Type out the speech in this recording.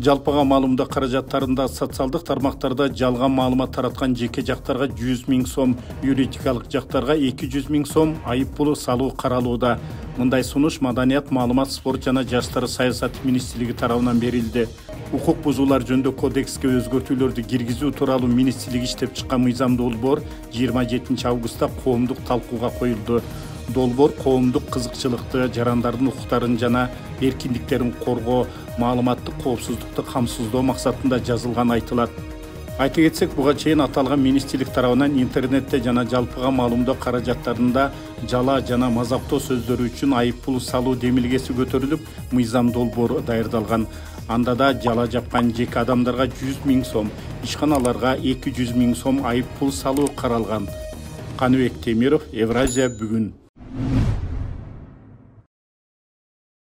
жалпыга маалымдоо каражаттарында социалдык тармактарда жалган маалымат тараткан жеке жактарга 100 000 сом, юридикалык жактарга 200 000 сом айып пулу салуу каралууда. Мындай сунуш Маданият, маалымат, спорт жана жаштар саясаты министрлиги тарабынан берилди. Укук бузуулар жөнүндө кодекске өзгөртүүлөрдү киргизүү тууралуу министрлик иштеп чыккан мыйзам долбоор 27 августта коомдук талкууга коюлду. Долбоор коомдук кызыкчылыкты, жарандардын укуктарын жана эркиндиктерин коргоо, маалыматтык коопсуздукту камсыздоо максатында жазылган айтылат. Айта кетсек, буга чейин аталган министрлик тарабынан интернетте жана жалпыга маалымдоо каражаттарында жала жана мазактоо сөздөрү үчүн айып пул салуу демилгеси көтөрүлүп, мыйзам долбоору даярдалган. Анда да жала жапкан жеке адамдарга 100 000 сом, ишканаларга 200 000 сом айып пул салуу каралган. Каныбек Темиров, Евразия бүгүн.